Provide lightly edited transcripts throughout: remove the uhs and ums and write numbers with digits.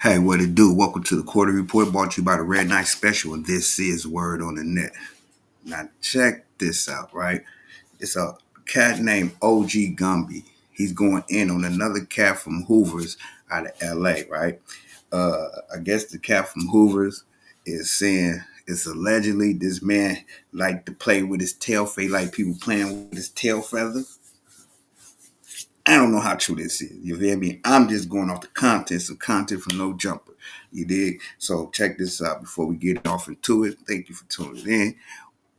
Hey, what it do? Welcome to the Quarter Report brought to you by the Red Knight Special, and this is Word on the Net. Now, check this out, right? It's a cat named OG Gumby. He's going in on another cat from Hoover's out of LA, right? I guess the cat from Hoover's is saying it's allegedly this man like to play with his tail feather, like people playing with his tail feather. I don't know how true this is. You feel me? I'm just going off the content, so content from No Jumper. You dig? So check this out before we get off into it. Thank you for tuning in.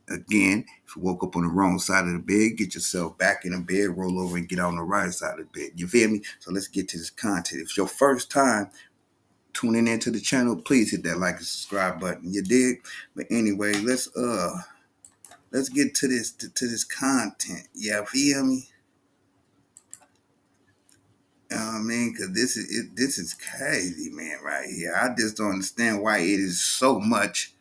Again, if you woke up on the wrong side of the bed, get yourself back in the bed, roll over and get on the right side of the bed. You feel me? So let's get to this content. If it's your first time tuning into the channel, please hit that like and subscribe button. You dig? But anyway, let's get to this content. Yeah, feel me? I mean, because this is crazy, man, right here. I just don't understand why it is so much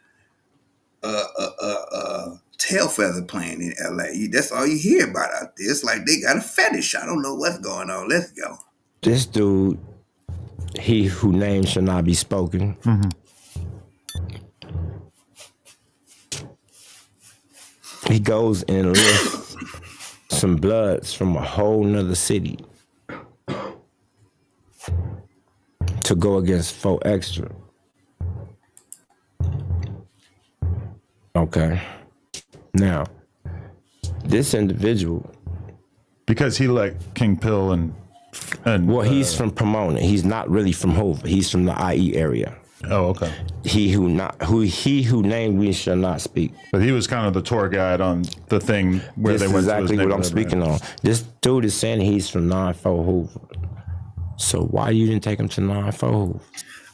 tail feather playing in LA. That's all you hear about out there. It's like they got a fetish. I don't know what's going on. Let's go. This dude, he who name shall not be spoken. He goes and lifts some bloods from a whole nother city to go against 4 Extra. Okay. Now, this individual, because he let King Pill and well, he's from Pomona. He's not really from Hoover. He's from the IE area. Oh, okay. He who named we shall not speak. But he was kind of the tour guide on the thing where This they is went exactly to his what I'm neighborhood, speaking on. This dude is saying he's from 94 Hoover. So why you didn't take him to 94 Hoover?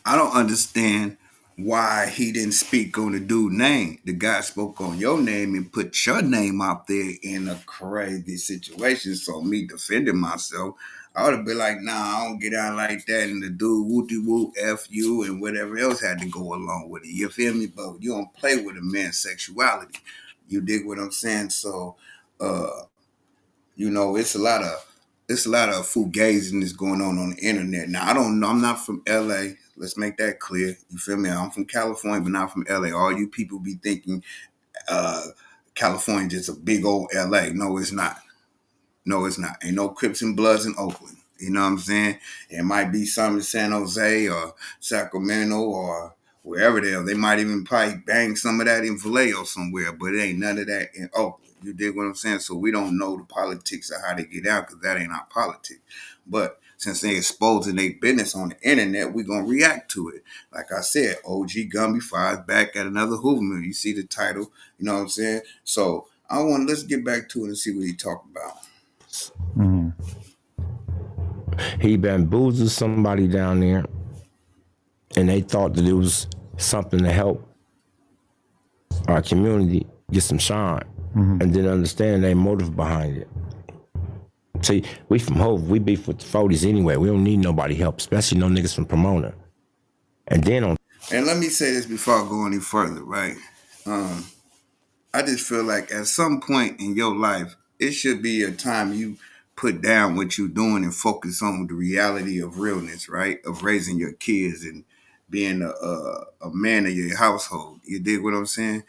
I don't understand why he didn't speak on the dude's name. The guy spoke on your name and put your name out there in a crazy situation. So me defending myself, I would have been like, nah, I don't get out like that. And the dude, wooty woo, F you, and whatever else had to go along with it. You feel me? But you don't play with a man's sexuality. You dig what I'm saying? So, it's a lot of fugazing that's going on the internet. Now I don't know. I'm not from LA. Let's make that clear. You feel me? I'm from California, but not from LA. All you people be thinking uh, California just a big old LA. No, it's not. No, it's not. Ain't no Crips and Bloods in Oakland. You know what I'm saying? It might be some in San Jose or Sacramento or wherever they are. They might even probably bang some of that in Vallejo somewhere, but it ain't none of that in Oakland. You dig what I'm saying? So we don't know the politics of how they get out because that ain't our politics. But since they exposing their business on the internet, we going to react to it. Like I said, OG Gumby fires back at another Hoover mill. You see the title, you know what I'm saying? So let's get back to it and see what he talking about. Mm-hmm. He bamboozled somebody down there, and they thought that it was something to help our community get some shine, and didn't understand their motive behind it. See, we from Hove, we beef with the 40s anyway. We don't need nobody help, especially no niggas from Pomona. And let me say this before I go any further, right? I just feel like at some point in your life, it should be a time you put down what you're doing and focus on the reality of realness, right? Of raising your kids and being a man of your household. You dig what I'm saying?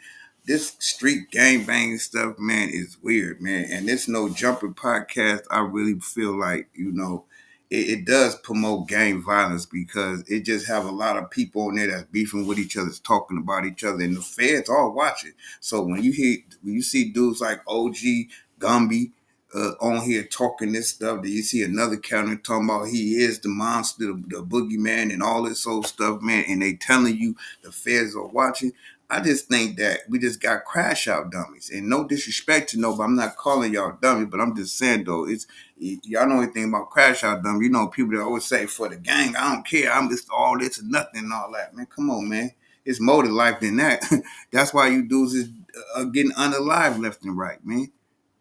This street gang bang stuff, man, is weird, man. And this No Jumper podcast, I really feel like, it does promote gang violence because it just have a lot of people on there that's beefing with each other, talking about each other, and the feds all watching. So when you see dudes like OG Gumby on here talking this stuff, then you see another counter talking about he is the monster, the boogeyman, and all this old stuff, man, and they telling you the feds are watching. I just think that we just got crash out dummies, and no disrespect to nobody. I'm not calling y'all dummy, but I'm just saying though, y'all know anything about crash out dummy. You know people that always say for the gang, I don't care. I'm just all this and nothing and all that. Man, come on, man. It's more to life than that. That's why you dudes is getting unalive left and right, man.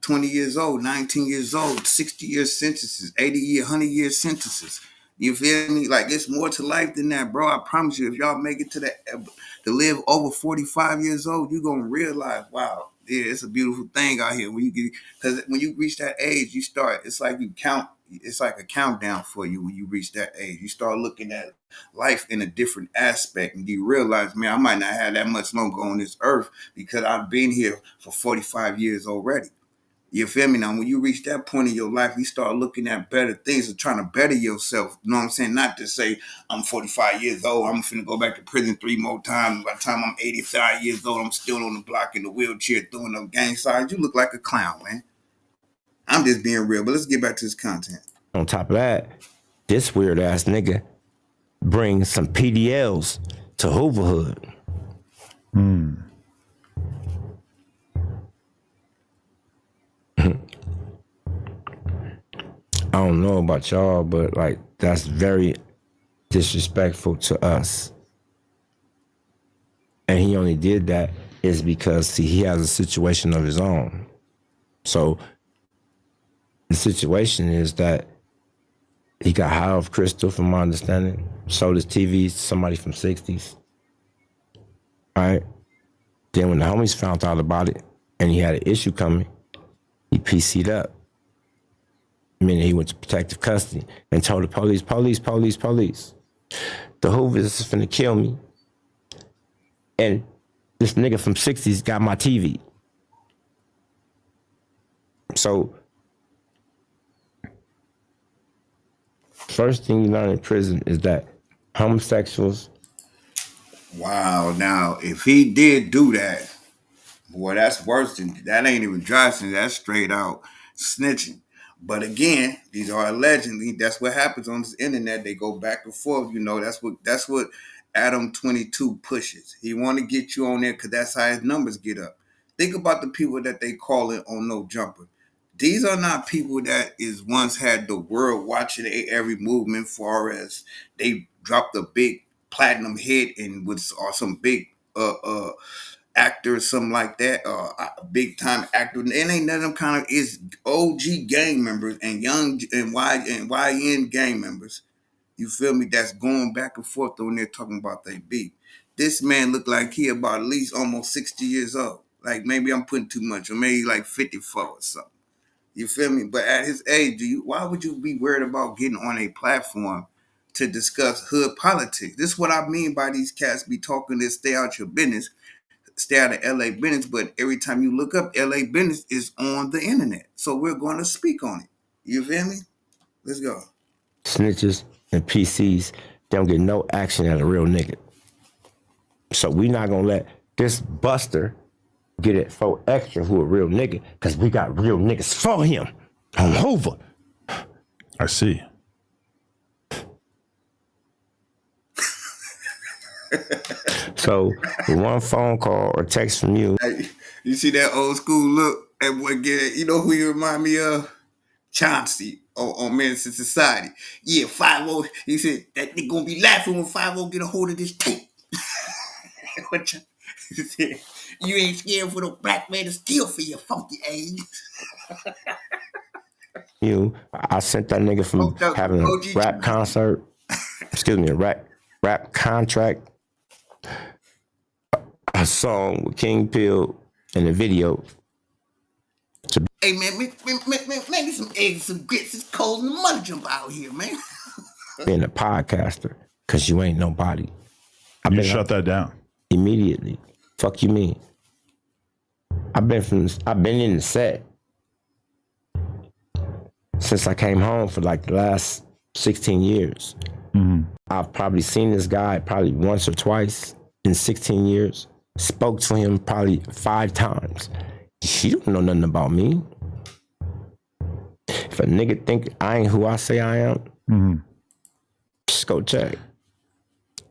20 years old, 19 years old, 60-year sentences, 80-year, 100-year sentences. You feel me? Like, it's more to life than that, bro. I promise you, if y'all make it to live over 45 years old, you're going to realize, wow, yeah, it's a beautiful thing out here. Because when you reach that age, it's like you count it's like a countdown for you when you reach that age. You start looking at life in a different aspect, and you realize, man, I might not have that much longer on this earth because I've been here for 45 years already. You feel me? Now, when you reach that point in your life, you start looking at better things and trying to better yourself. You know what I'm saying? Not to say I'm 45 years old, I'm finna go back to prison 3 more times. By the time I'm 85 years old, I'm still on the block in the wheelchair throwing up gang signs. You look like a clown, man. I'm just being real, but let's get back to this content. On top of that, this weird ass nigga brings some PDLs to Hooverhood. I don't know about y'all, but like that's very disrespectful to us. And he only did that is because, see, he has a situation of his own. So the situation is that he got high off crystal, from my understanding, sold his TVs to somebody from 60s. All right. Then when the homies found out about it and he had an issue coming, he PC'd up. Meaning he went to protective custody and told the police, the Hoovers is finna kill me. And this nigga from 60s got my TV. So, first thing you learn in prison is that homosexuals. Wow, now, if he did do that, boy, that's worse than, that ain't even dry snitching, that's straight out snitching. But again, these are allegedly, that's what happens on this internet. They go back and forth, you know, that's what Adam 22 pushes. He want to get you on there because that's how his numbers get up. Think about the people that they call it on No Jumper. These are not people that is once had the world watching every movement, far as they dropped a big platinum hit and with or some big actor or something like that, a big time actor. And ain't none of them kind of is OG gang members and young and YN gang members. You feel me? That's going back and forth on there talking about they beat. This man looked like he about at least almost 60 years old. Like maybe I'm putting too much, or maybe like 54 or something. You feel me? But at his age, why would you be worried about getting on a platform to discuss hood politics? This is what I mean by these cats be talking this stay out your business, stay out of LA business, but every time you look up, LA business is on the internet. So we're going to speak on it. You feel me? Let's go. Snitches and PCs, they don't get no action at a real nigga. So we not gonna let this buster get it for extra who a real nigga, because we got real niggas for him on Hoover. I see. So one phone call or text from you. Hey, you see that old school look at what get, you know who you remind me of? Chauncey on Menace to Society. Yeah, 5-0. He said that they gonna be laughing when 5-0 get a hold of this tape. He said, you ain't scared for the black man to steal for your funky age. I sent that nigga from having a rap concert, a rap contract, a song with King Pill, and a video. Hey man, make me some eggs, some grits. It's cold in the mud jump out here, man. Being a podcaster, cause you ain't nobody. You shut that down immediately. Fuck you mean? I've been in the set since I came home for like the last 16 years. Mm-hmm. I've probably seen this guy probably once or twice in 16 years. Spoke to him probably 5 times. He don't know nothing about me. If a nigga think I ain't who I say I am, just go check.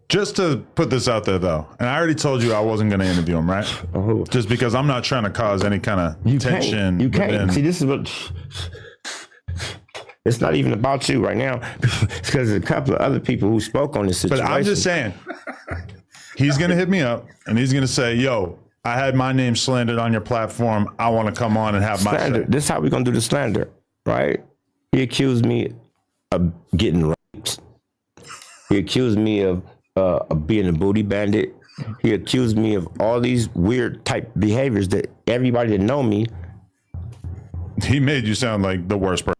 Just to put this out there, though, and I already told you I wasn't going to interview him, right? Just because I'm not trying to cause any kind of tension. You can't. See, this is what... It's not even about you right now. It's because there's a couple of other people who spoke on this situation. But I'm just saying, he's going to hit me up, and he's going to say, yo, I had my name slandered on your platform. I want to come on and have slander. my say. This is how we're going to do the slander, right? He accused me of getting raped. He accused me of being a booty bandit. He accused me of all these weird type behaviors that everybody that know me. He made you sound like the worst person.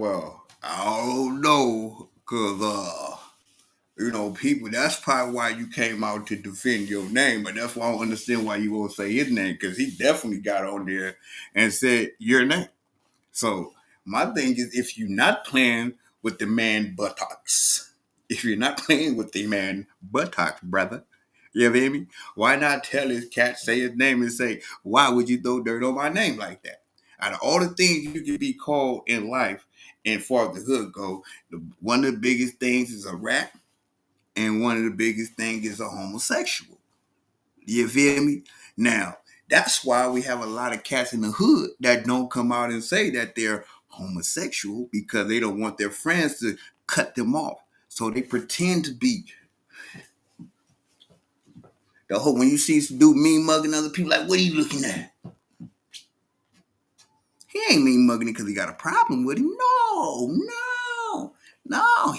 Well, I don't know, cause people. That's probably why you came out to defend your name, but that's why I don't understand why you won't say his name, because he definitely got on there and said your name. So my thing is, if you're not playing with the man buttocks, if you're not playing with the man buttocks, brother, you hear me? Why not tell his cat, say his name, and say, why would you throw dirt on my name like that? Out of all the things you can be called in life, and far as the hood go, one of the biggest things is a rat, and one of the biggest things is a homosexual. You feel me? Now, that's why we have a lot of cats in the hood that don't come out and say that they're homosexual, because they don't want their friends to cut them off. So they pretend to be. The whole, when you see this dude mean mugging other people, like, what are you looking at? He ain't mean mugging it because he got a problem with him. No.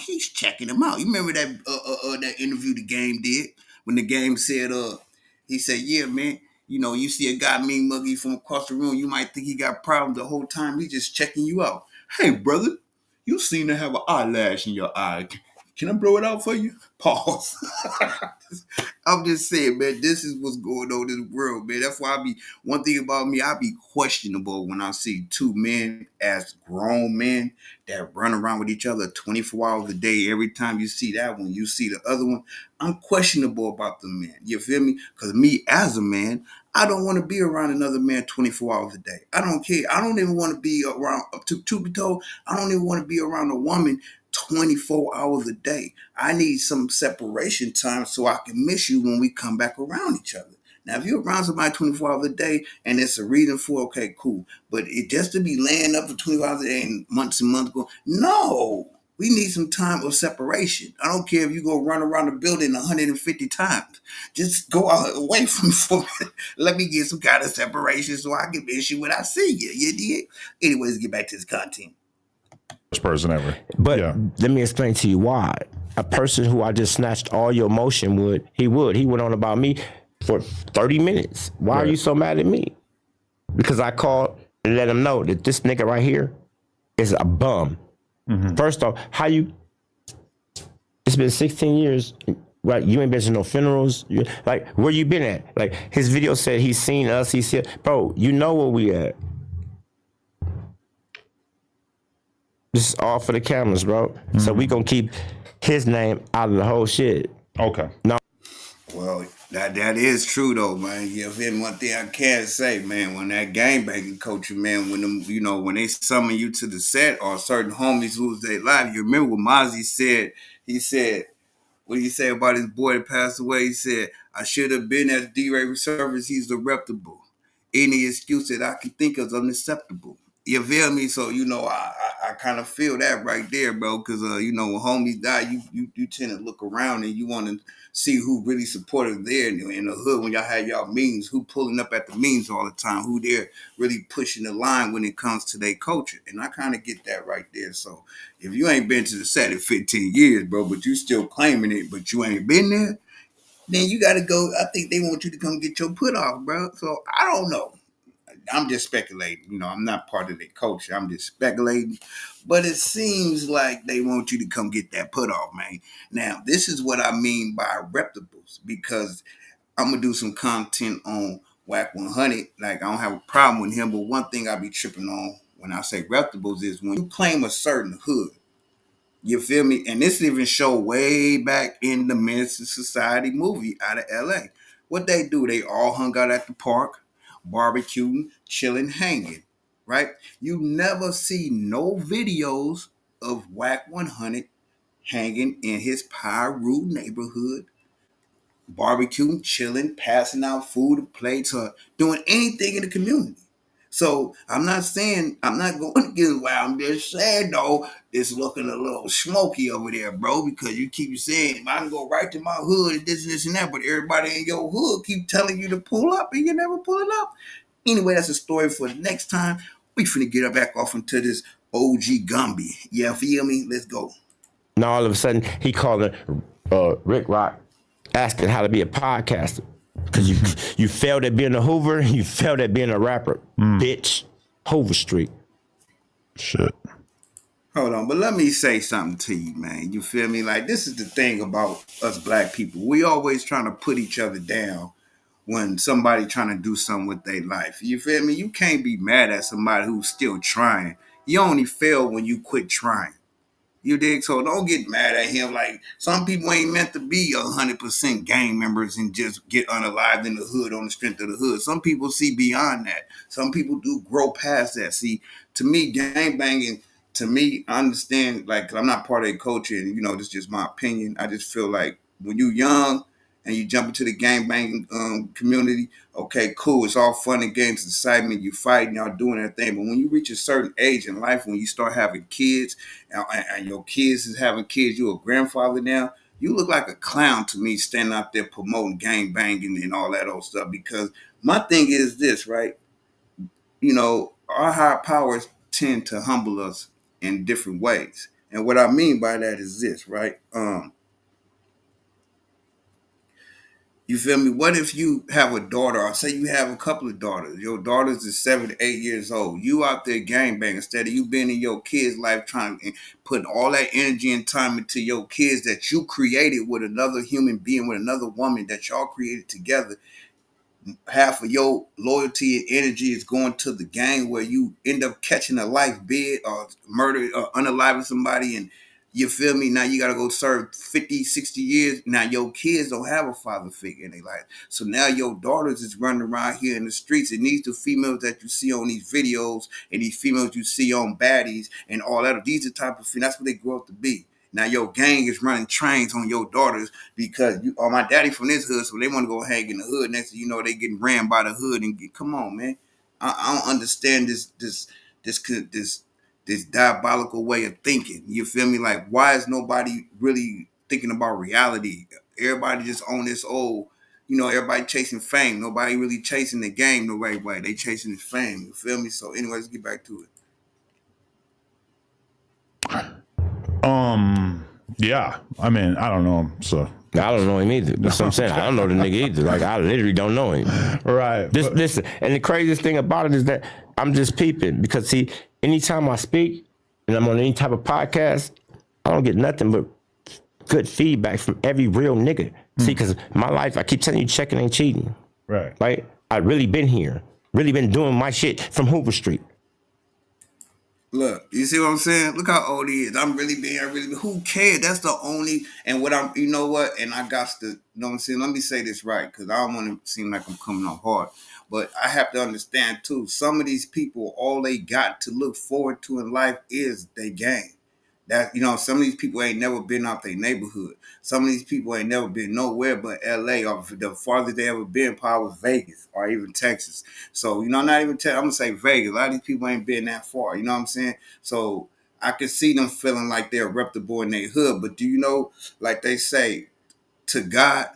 He's checking him out. You remember that interview the game did when the game said, he said, yeah, man, you see a guy mean mugging from across the room, you might think he got problems the whole time. He's just checking you out. Hey, brother, you seem to have an eyelash in your eye. Can I blow it out for you? Pause. I'm just saying, man, this is what's going on in the world, man. That's why one thing about me, I be questionable when I see two men as grown men that run around with each other 24 hours a day. Every time you see that one, you see the other one. I'm questionable about the men. You feel me? Because me as a man, I don't want to be around another man 24 hours a day. I don't care. I don't even want to be around, to be told, I don't even want to be around a woman 24 hours a day. I need some separation time so I can miss you when we come back around each other. Now, if you're around somebody 24 hours a day and it's a reason for, okay, cool. But it just to be laying up for 24 hours a day and months go, no. We need some time of separation. I don't care if you go run around the building 150 times. Just go out away from me for a minute. Let me get some kind of separation so I can miss you when I see you. You did? Anyways, get back to this content. First person ever. But yeah. Let me explain to you why. A person who I just snatched all your emotion would. He went on about me for 30 minutes. Why are you so mad at me? Because I called and let him know that this nigga right here is a bum. Mm-hmm. First off, it's been 16 years, right? You ain't been to no funerals. Like, where you been at? Like, his video said he's seen us. He said, bro, you know where we at. This is all for the cameras, bro. Mm-hmm. So we gonna keep his name out of the whole shit. Okay. No. Well, that is true though, man. You know, one thing I can't say, man, when that gangbanging culture, man, when they summon you to the set or certain homies lose their life, you remember what Mozzie said? He said, what did he say about his boy that passed away? He said, I should have been at D-Ray service. He's reputable. Any excuse that I can think of is unacceptable. You feel me? So, I kind of feel that right there, bro. Because, when homies die, you tend to look around and you want to see who really supportive there in the hood when y'all had y'all meetings, who pulling up at the meetings all the time, who they're really pushing the line when it comes to their culture. And I kind of get that right there. So if you ain't been to the set in 15 years, bro, but you still claiming it, but you ain't been there, then you got to go. I think they want you to come get your put off, bro. So I don't know. I'm just speculating. I'm not part of their culture. I'm just speculating. But it seems like they want you to come get that put off, man. Now, this is what I mean by reputables, because I'm going to do some content on Whack 100. Like, I don't have a problem with him, but one thing I be tripping on when I say reputables is when you claim a certain hood. You feel me? And this even show way back in the Menace to Society movie out of LA. What they do, they all hung out at the park, barbecuing, chilling, hanging, right? You never see no videos of Whack 100 hanging in his Pyru neighborhood, barbecuing, chilling, passing out food, plates, or doing anything in the community. So I'm not going to get wild. I'm just saying, though, it's looking a little smoky over there, bro, because you keep saying, I can go right to my hood and this and that, but everybody in your hood keep telling you to pull up and you never pull it up. Anyway, that's a story for the next time. We finna get back off into this OG Gumby. Yeah, feel me? Let's go. Now all of a sudden, he called Rick Rock, asking how to be a podcaster. Because you failed at being a Hoover, you failed at being a rapper. Bitch. Hoover Street. Shit. Hold on, but let me say something to you, man. You feel me? Like, this is the thing about us black people. We always trying to put each other down when somebody trying to do something with their life. You feel me? You can't be mad at somebody who's still trying. You only fail when you quit trying. You dig? So don't get mad at him. Like, some people ain't meant to be 100% gang members and just get unalived in the hood on the strength of the hood. Some people see beyond that. Some people do grow past that. See, to me, gang banging, to me, I understand, like, 'cause I'm not part of a culture, and, this is just my opinion. I just feel like when you young and you jump into the gang banging community, okay, cool. It's all fun and games, excitement. You fighting, y'all doing everything. But when you reach a certain age in life, when you start having kids, and your kids is having kids, you're a grandfather now, you look like a clown to me standing out there promoting gang banging and all that old stuff. Because my thing is this, right? Our higher powers tend to humble us in different ways. And what I mean by that is this, right? You feel me? What if you have a daughter, or say you have a couple of daughters? Your daughters is 7 to 8 years old. You out there gangbanging instead of you being in your kids' life trying to put all that energy and time into your kids that you created with another human being, with another woman that y'all created together. Half of your loyalty and energy is going to the gang where you end up catching a life bid or murder or unaliving somebody, and you feel me? Now you got to go serve 50, 60 years. Now your kids don't have a father figure in their life. So now your daughters is running around here in the streets, and these the females that you see on these videos and these females you see on baddies and all that. These are the type of females, that's what they grow up to be. Now your gang is running trains on your daughters because my daddy from this hood, so they want to go hang in the hood. Next thing you know, they getting ran by the hood and come on, man. I don't understand this diabolical way of thinking. You feel me? Like, why is nobody really thinking about reality? Everybody just on this old, everybody chasing fame. Nobody really chasing the game the right way. They chasing the fame. You feel me? So, anyways, let's get back to it. Yeah. I mean, I don't know him, so. I don't know him either. That's what I'm saying. I don't know the nigga either. Like, I literally don't know him. Right. Listen, and the craziest thing about it is that I'm just peeping because, see, anytime I speak and I'm on any type of podcast, I don't get nothing but good feedback from every real nigga. See, because my life, I keep telling you, checking ain't cheating. Right. Right? I really been here, really been doing my shit from Hoover Street. Look, you see what I'm saying? Look how old he is. I'm really being, who cares? That's the only, and what I'm, you know what? And I got to, you know what I'm saying? Let me say this right, because I don't want to seem like I'm coming off hard. But I have to understand too, some of these people, all they got to look forward to in life is their game. That, some of these people ain't never been out their neighborhood. Some of these people ain't never been nowhere but LA, or the farthest they ever been probably was Vegas or even Texas. So, not even I'm gonna say Vegas. A lot of these people ain't been that far, you know what I'm saying? So I can see them feeling like they're reputable in their hood. But do you know, like they say, to God,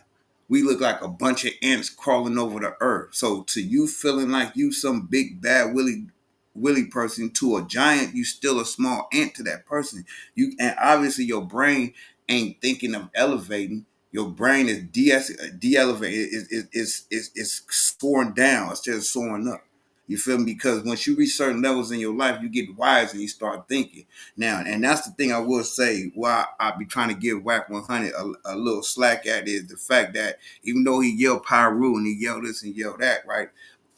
we look like a bunch of ants crawling over the earth. So to you feeling like you some big bad Willie person, to a giant, you still a small ant to that person. And obviously your brain ain't thinking of elevating. Your brain is de-elevated. It's soaring down instead of soaring up. You feel me? Because once you reach certain levels in your life, you get wise and you start thinking. Now, and that's the thing I will say, why I be trying to give Whack 100 a little slack at, is the fact that even though he yelled Pyru and he yelled this and yelled that, right?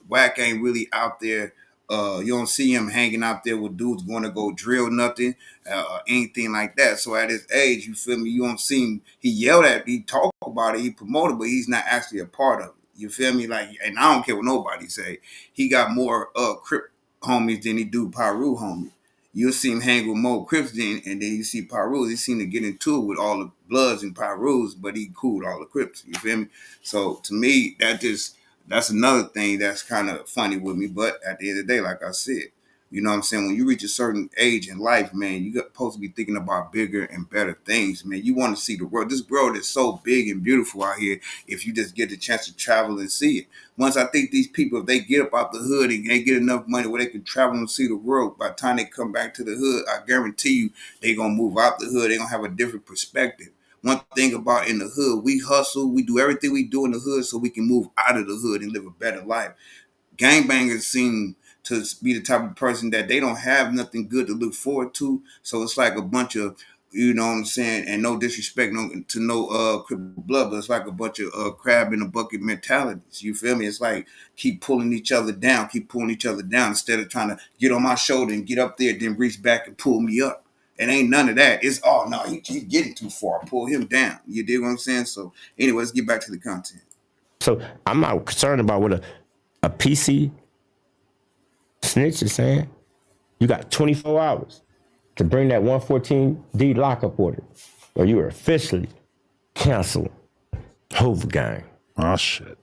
Whack ain't really out there. You don't see him hanging out there with dudes going to go drill nothing, or anything like that. So at his age, you feel me? You don't see him. He yelled at, he talked about it, he promoted, but he's not actually a part of it. You feel me? Like, and I don't care what nobody say. He got more Crip homies than he do Pyru homies. You'll see him hang with more Crips and then you see Pyrus. He seem to get into it with all the Bloods and Pyrus, but he cooled all the Crips. You feel me? So to me, that's another thing that's kind of funny with me. But at the end of the day, like I said, you know what I'm saying? When you reach a certain age in life, man, you got supposed to be thinking about bigger and better things, man. You want to see the world. This world is so big and beautiful out here if you just get the chance to travel and see it. Once I think these people, if they get up out the hood and they get enough money where they can travel and see the world, by the time they come back to the hood, I guarantee you they're going to move out the hood. They're going to have a different perspective. One thing about in the hood, we hustle, we do everything we do in the hood so we can move out of the hood and live a better life. Gangbangers seem to be the type of person that they don't have nothing good to look forward to. So it's like a bunch of, you know what I'm saying, and no disrespect to no crippled blood, but it's like a bunch of crab in a bucket mentalities. You feel me? It's like keep pulling each other down, instead of trying to get on my shoulder and get up there, then reach back and pull me up. It ain't none of that. It's no, he's getting too far. Pull him down. You dig what I'm saying? So anyway, let's get back to the content. So I'm not concerned about what a PC snitch is saying. You got 24 hours to bring that 114D lockup order, or you are officially canceled. Hoover gang. Oh shit.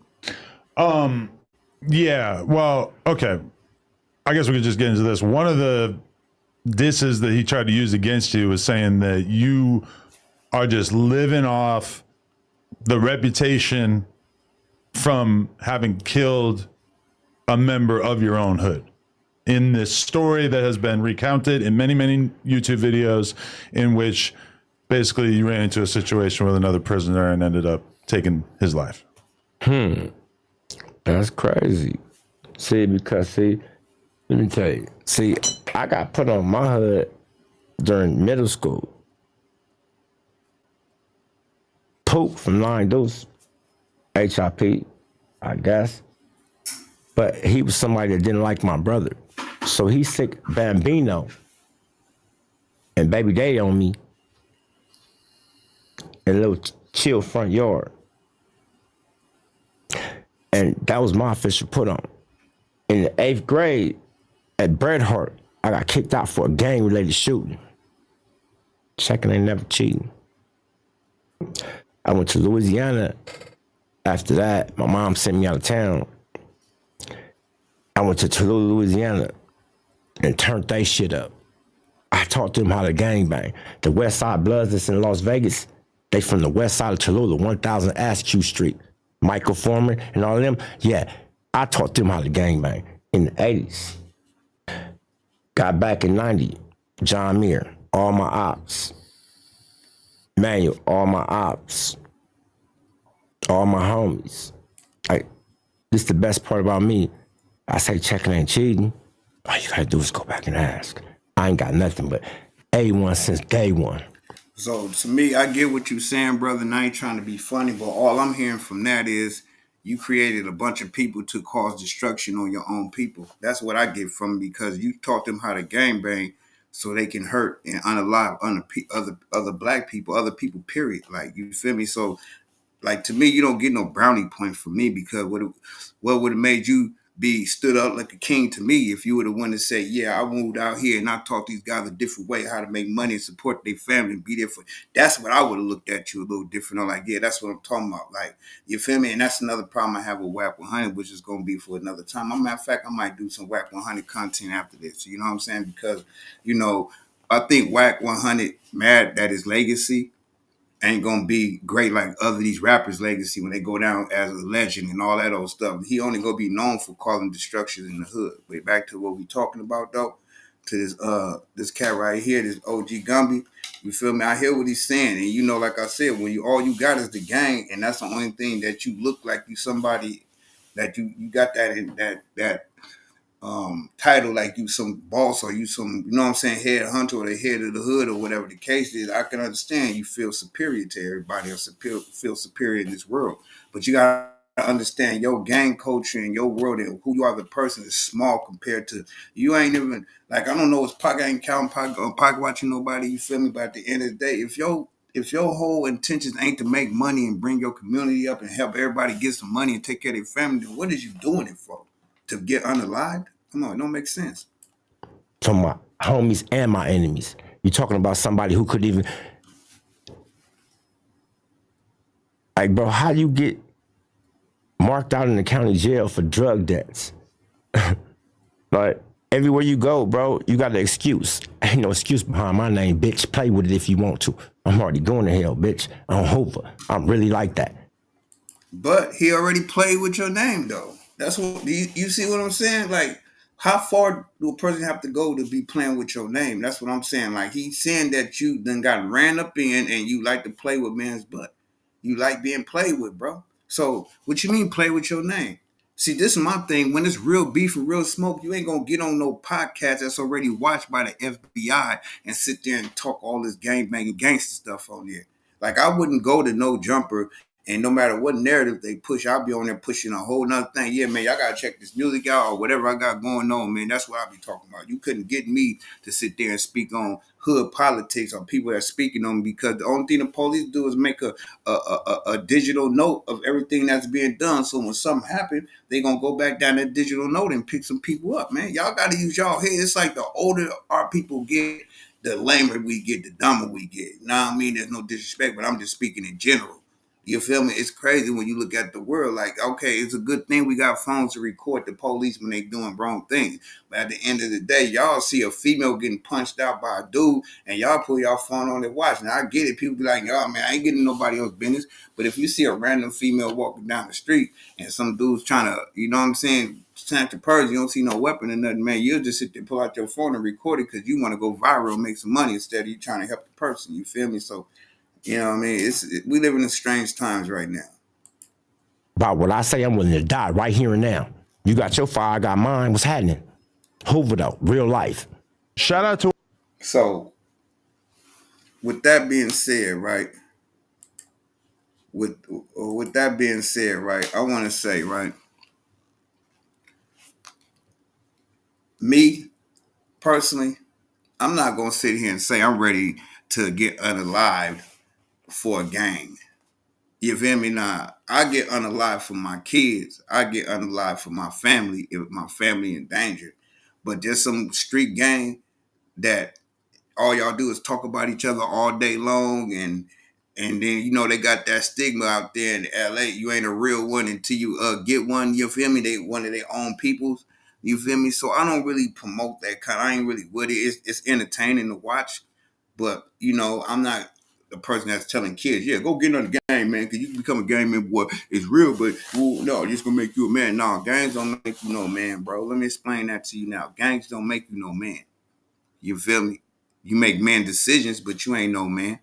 Yeah. Well, okay. I guess we could just get into this. One of the disses that he tried to use against you was saying that you are just living off the reputation from having killed a member of your own hood. In this story that has been recounted in many, many YouTube videos, in which basically you ran into a situation with another prisoner and ended up taking his life. That's crazy. Let me tell you. I got put on my hood during middle school. Poop from 9 Deuce, HIP, I guess. But he was somebody that didn't like my brother. So he sick Bambino and Baby Daddy on me in a little chill front yard. And that was my official put on. In the 8th grade at Bret Hart, I got kicked out for a gang-related shooting. Checking ain't never cheating. I went to Louisiana. After that, my mom sent me out of town. I went to Toulouse, Louisiana, and turned that shit up. I taught them how to gangbang. The West Side Bloods that's in Las Vegas, they from the west side of Toulouse, 1000 Askew Street. Michael Foreman and all of them. Yeah, I taught them how to gangbang in the 80s. Got back in 90, John Muir, all my ops. Manuel, all my ops. All my homies. This is the best part about me. I say checking ain't cheating. All you gotta do is go back and ask. I ain't got nothing but A1 since day one. So to me, I get what you're saying, brother, and I ain't trying to be funny, but all I'm hearing from that is you created a bunch of people to cause destruction on your own people. That's what I get from it, because you taught them how to gangbang so they can hurt and unalive other black people, other people, period. Like, you feel me? So, like, to me, you don't get no brownie point from me, because what would have made you be stood up like a king to me if you would have wanted to say, yeah, I moved out here and I taught these guys a different way how to make money and support their family and be there for. That's what I would have looked at you a little different. I'm like, yeah, that's what I'm talking about. Like, you feel me? And that's another problem I have with Whack 100, which is going to be for another time. As a matter of fact, I might do some Whack 100 content after this. You know what I'm saying? Because, I think Whack 100 mad that his legacy ain't gonna be great like other these rappers' legacy when they go down as a legend and all that old stuff. He only gonna be known for causing destruction in the hood. But back to what we talking about though, to this cat right here, this OG Gumby. You feel me? I hear what he's saying, and like I said, when all you got is the gang, and that's the only thing that you look like you somebody that you got that in that title, like you some boss or you some, you know what I'm saying, head hunter or the head of the hood or whatever the case is. I can understand you feel superior to everybody else, feel superior in this world. But you got to understand your gang culture and your world and who you are, the person is small compared to, you ain't even, like, I don't know, it's Pac ain't counting Pac watching nobody, you feel me? But at the end of the day, if your whole intentions ain't to make money and bring your community up and help everybody get some money and take care of their family, then what is you doing it for? To get unalived? Come on, it don't make sense. To my homies and my enemies. You're talking about somebody who could even, like, bro, how you get marked out in the county jail for drug debts? Like, everywhere you go, bro, you got an excuse. Ain't no excuse behind my name, bitch. Play with it if you want to. I'm already going to hell, bitch. I'm Hoover. I'm really like that. But he already played with your name, though. That's what you see what I'm saying? Like, how far do a person have to go to be playing with your name? That's what I'm saying. Like, he's saying that you then got ran up in and you like to play with man's butt. You like being played with, bro. So what you mean play with your name? See, this is my thing. When it's real beef and real smoke, you ain't gonna get on no podcast that's already watched by the FBI and sit there and talk all this gang banging gangster stuff on there. Like I wouldn't go to no jumper, and no matter what narrative they push, I'll be on there pushing a whole nother thing. Yeah, man, y'all gotta check this music out or whatever I got going on, man. That's what I be talking about. You couldn't get me to sit there and speak on hood politics or people that's speaking on me, because the only thing the police do is make a digital note of everything that's being done. So when something happens, they gonna go back down that digital note and pick some people up, man. Y'all gotta use y'all head. It's like the older our people get, the lamer we get, the dumber we get. Now I mean, there's no disrespect, but I'm just speaking in general. You feel me? It's crazy when you look at the world. Like, okay, it's a good thing we got phones to record the police when they doing wrong things. But at the end of the day, y'all see a female getting punched out by a dude, and y'all pull y'all phone on and watch. Now I get it. People be like, "Oh man, I ain't getting nobody else's business." But if you see a random female walking down the street and some dude's trying to, you know what I'm saying, snatch the purse, you don't see no weapon or nothing, man, you'll just sit there, pull out your phone and record it because you want to go viral and make some money instead of you trying to help the person. You feel me? So, you know what I mean? We live in strange times right now. About what I say, I'm willing to die right here and now. You got your fire, I got mine. What's happening? Hoover though, real life. Shout out to. So, with that being said, right? With that being said, right? I want to say, right? Me personally, I'm not gonna sit here and say I'm ready to get unalived for a gang. You feel me? Now, I get unalived for my kids. I get unalived for my family if my family in danger. But there's some street gang that all y'all do is talk about each other all day long, and then you know they got that stigma out there in LA. You ain't a real one until you get one. You feel me? They one of their own peoples. You feel me? So I don't really promote that kind. I ain't really with it. It's entertaining to watch, but you know I'm not the person that's telling kids, yeah, go get on the game, man, because you can become a gang man. Boy, it's real, but ooh, no, it's gonna make you a man. No, gangs don't make you no man, bro. Let me explain that to you now. Gangs don't make you no man. You feel me? You make man decisions, but you ain't no man.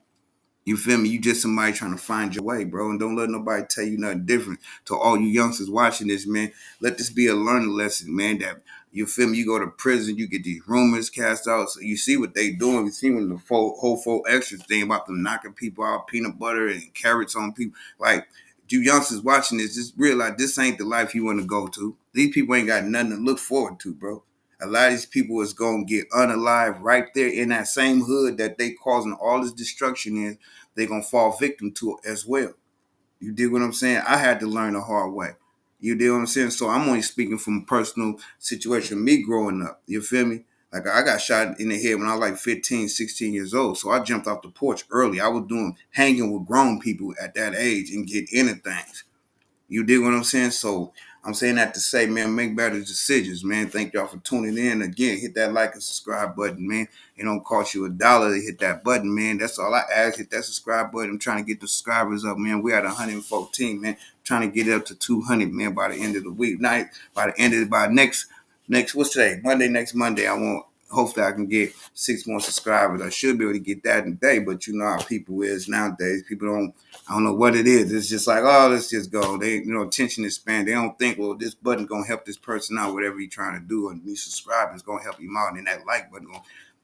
You feel me? You just somebody trying to find your way, bro. And don't let nobody tell you nothing different. To all you youngsters watching this, man, let this be a learning lesson, man. That you feel me? You go to prison, you get these rumors cast out. So you see what they doing. You see when the whole full extras thing about them knocking people out, peanut butter and carrots on people. Like, you youngsters watching this, just realize this ain't the life you want to go to. These people ain't got nothing to look forward to, bro. A lot of these people is going to get unalive right there in that same hood that they causing all this destruction in. They're going to fall victim to it as well. You dig what I'm saying? I had to learn the hard way. You dig what I'm saying? So I'm only speaking from a personal situation, me growing up. You feel me? Like I got shot in the head when I was like 15, 16 years old. So I jumped off the porch early. I was hanging with grown people at that age and get into things. You dig what I'm saying? So I'm saying that to say, man, make better decisions, man. Thank y'all for tuning in. Again, hit that like and subscribe button, man. It don't cost you $1 to hit that button, man. That's all I ask. Hit that subscribe button. I'm trying to get the subscribers up, man. We're at 114, man. I'm trying to get it up to 200, man, by the end of the week. By next, what's today? Next Monday, hopefully I can get 6 more subscribers. I should be able to get that in a day, but you know how people is nowadays. I don't know what it is. It's just like, oh, let's just go. They, attention is span. They don't think, well, this button gonna help this person out, whatever he's trying to do, and me subscribing is gonna help him out, and then that like button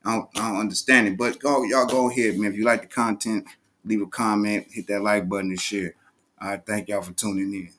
I don't understand it. But y'all go ahead, man. If you like the content, leave a comment, hit that like button and share. All right, thank y'all for tuning in.